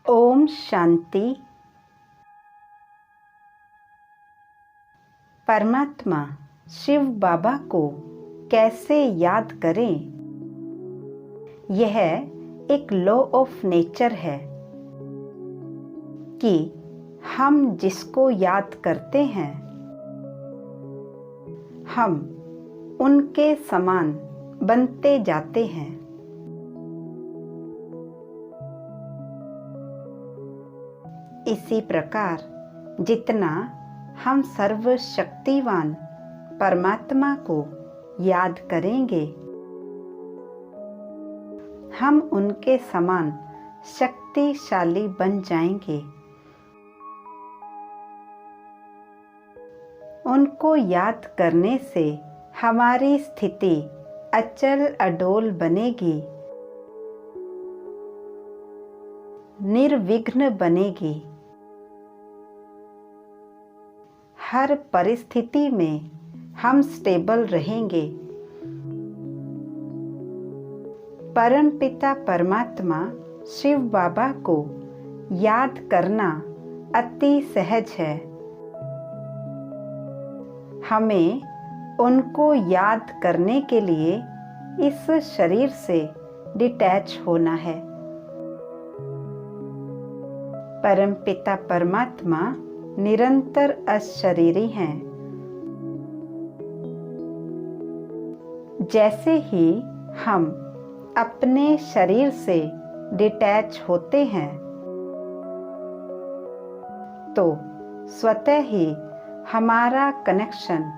ओम शांति। परमात्मा शिव बाबा को कैसे याद करें? यह एक लॉ ऑफ नेचर है कि हम जिसको याद करते हैं हम उनके समान बनते जाते हैं। इसी प्रकार जितना हम सर्वशक्तिवान परमात्मा को याद करेंगे हम उनके समान शक्तिशाली बन जाएंगे। उनको याद करने से हमारी स्थिति अचल अडोल बनेगी, निर्विघ्न बनेगी। हर परिस्थिति में हम स्टेबल रहेंगे। परमपिता परमात्मा शिव बाबा को याद करना अति सहज है। हमें उनको याद करने के लिए इस शरीर से डिटैच होना है। परमपिता परमात्मा निरंतर अशरीरी हैं। जैसे ही हम अपने शरीर से डिटैच होते हैं तो स्वतः ही हमारा कनेक्शन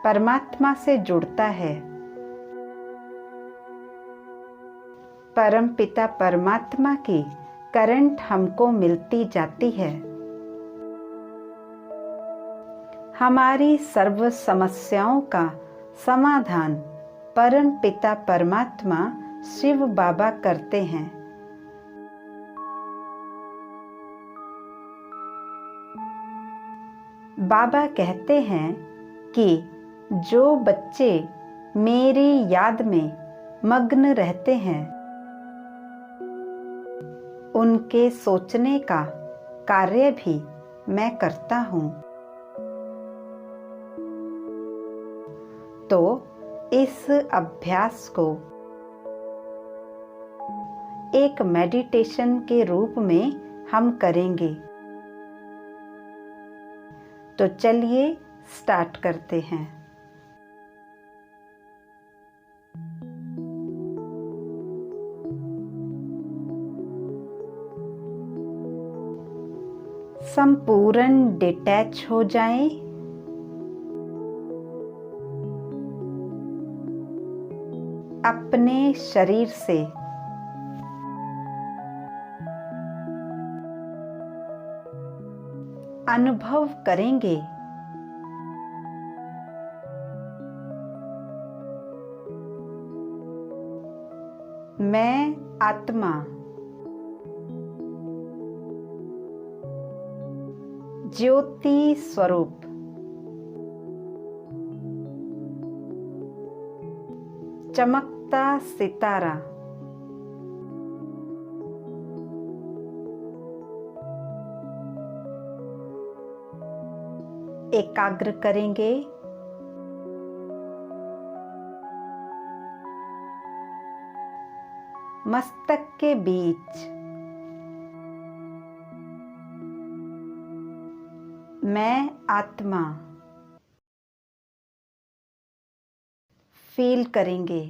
परमात्मा से जुड़ता है। परमपिता परमात्मा की करंट हमको मिलती जाती है। हमारी सर्व समस्याओं का समाधान परमपिता परमात्मा शिव बाबा करते हैं। बाबा कहते हैं कि जो बच्चे मेरी याद में मग्न रहते हैं उनके सोचने का कार्य भी मैं करता हूँ। तो इस अभ्यास को एक मेडिटेशन के रूप में हम करेंगे। तो चलिए स्टार्ट करते हैं। संपूर्ण डिटैच हो जाएं। अपने शरीर से अनुभव करेंगे मैं आत्मा ज्योति स्वरूप चमकता सितारा एकाग्र करेंगे। मस्तक के बीच मैं आत्मा फील करेंगे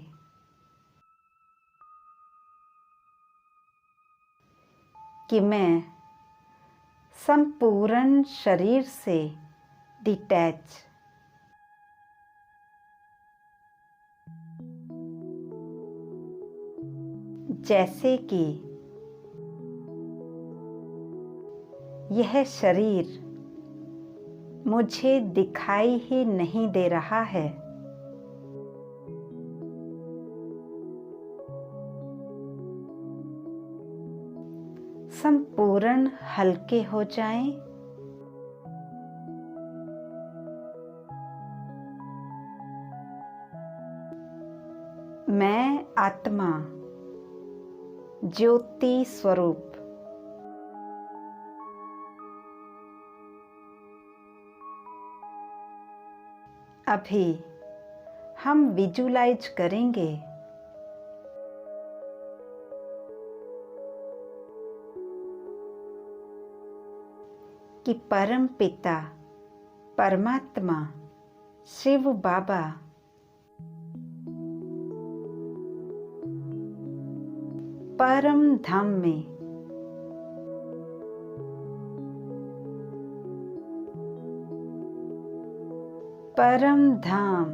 कि मैं संपूर्ण शरीर से डिटैच जैसे कि यह शरीर मुझे दिखाई ही नहीं दे रहा है। संपूर्ण हल्के हो जाएं। मैं आत्मा ज्योति स्वरूप अभी हम विजुलाइज करेंगे कि परम पिता परमात्मा शिव बाबा परम धाम में परम धाम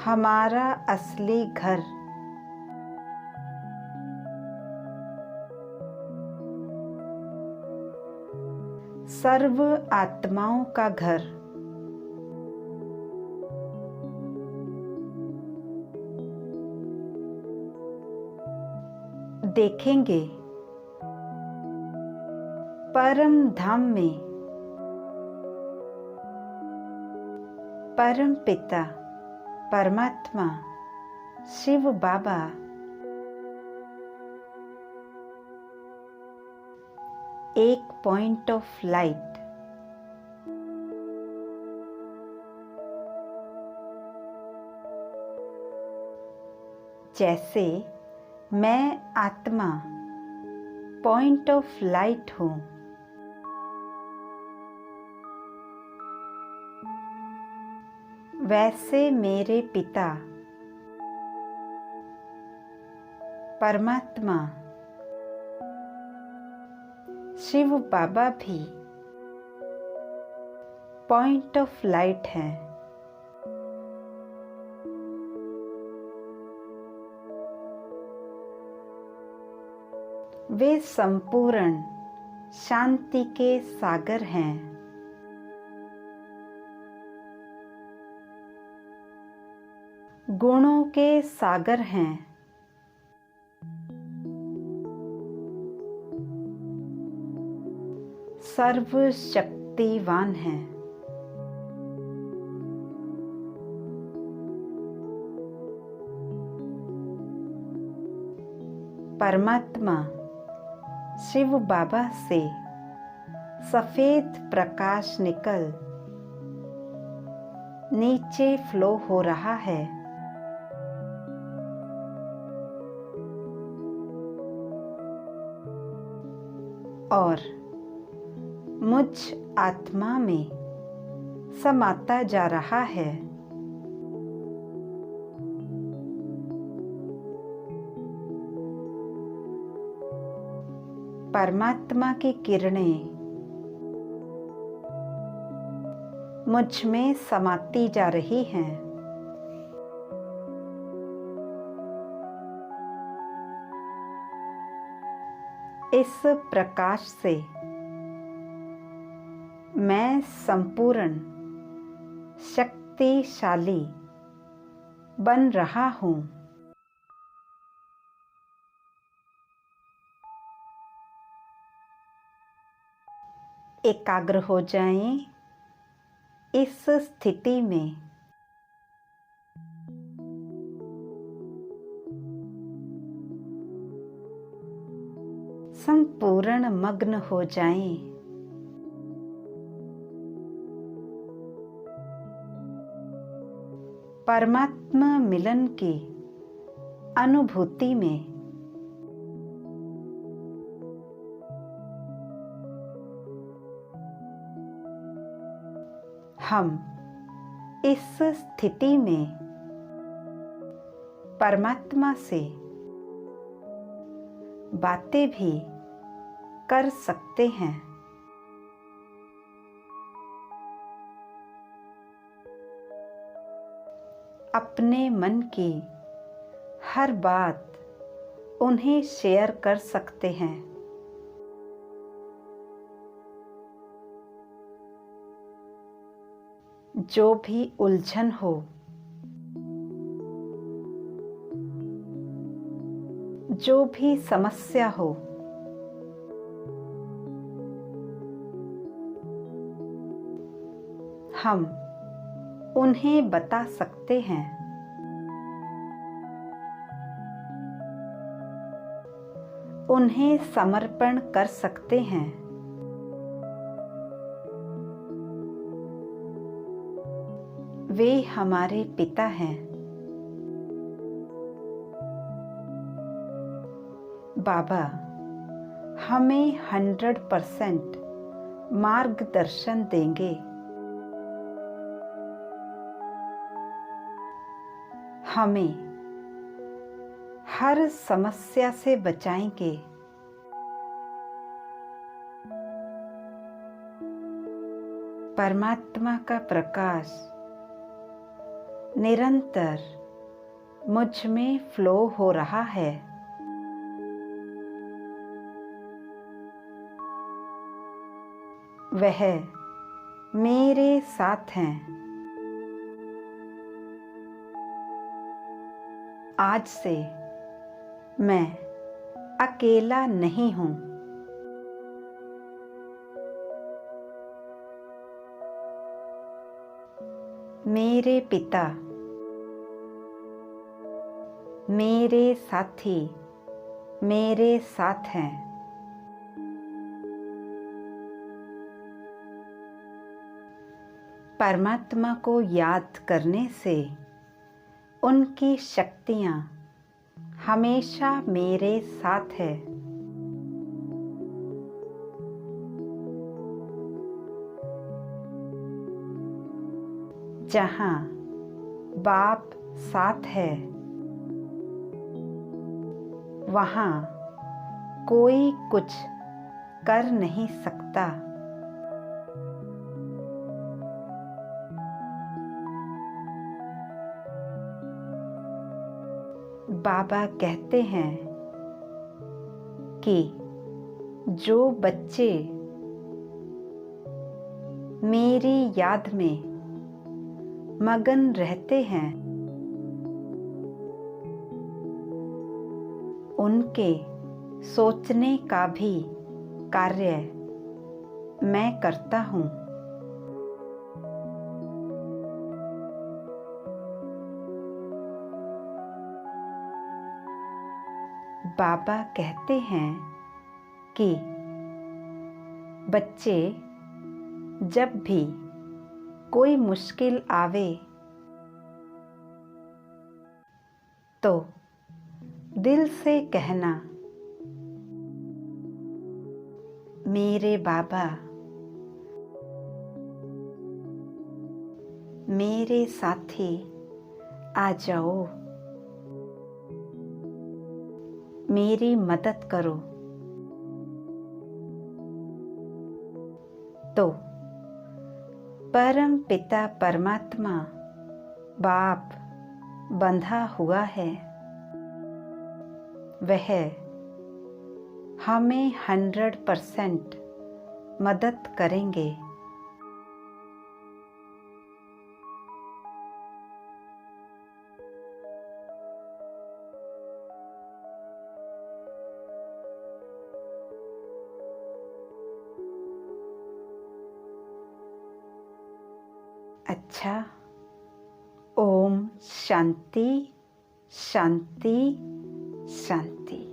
हमारा असली घर सर्व आत्माओं का घर देखेंगे। परम धाम में परम पिता परमात्मा शिव बाबा एक पॉइंट ऑफ लाइट जैसे मैं आत्मा पॉइंट ऑफ लाइट हूँ, वैसे मेरे पिता परमात्मा शिव बाबा भी पॉइंट ऑफ लाइट है। वे संपूर्ण शांति के सागर हैं। गुणों के सागर हैं। सर्वशक्तिवान हैं। परमात्मा शिव बाबा से सफेद प्रकाश निकल नीचे फ्लो हो रहा है। और मुझ आत्मा में समाता जा रहा है। परमात्मा की किरणें मुझ में समाती जा रही हैं। इस प्रकाश से मैं संपूर्ण शक्तिशाली बन रहा हूँ। एकाग्र हो जाएं इस स्थिति में। संपूर्ण मग्न हो जाएं। परमात्मा मिलन की अनुभूति में। हम इस स्थिति में परमात्मा से बातें भी कर सकते हैं। अपने मन की हर बात उन्हें शेयर कर सकते हैं। जो भी उलझन हो, जो भी समस्या हो, हम उन्हें बता सकते हैं। उन्हें समर्पण कर सकते हैं। वे हमारे पिता हैं। बाबा हमें 100% मार्गदर्शन देंगे। हमें हर समस्या से बचाएंगे। परमात्मा का प्रकाश निरंतर मुझ में फ्लो हो रहा है। वह मेरे साथ हैं। आज से मैं अकेला नहीं हूँ। मेरे पिता, मेरे साथी मेरे साथ हैं। परमात्मा को याद करने से उनकी शक्तियाँ हमेशा मेरे साथ है। जहाँ बाप साथ है, वहाँ कोई कुछ कर नहीं सकता। बाबा कहते हैं कि जो बच्चे मेरी याद में मगन रहते हैं, उनके सोचने का भी कार्य मैं करता हूँ। बाबा कहते हैं कि बच्चे जब भी कोई मुश्किल आवे तो दिल से कहना, मेरे बाबा मेरे साथी आ जाओ, मेरी मदद करो। तो परम पिता परमात्मा बाप बंधा हुआ है, वह हमें 100% मदद करेंगे। अच्छा, ओम शांति शांति शांति।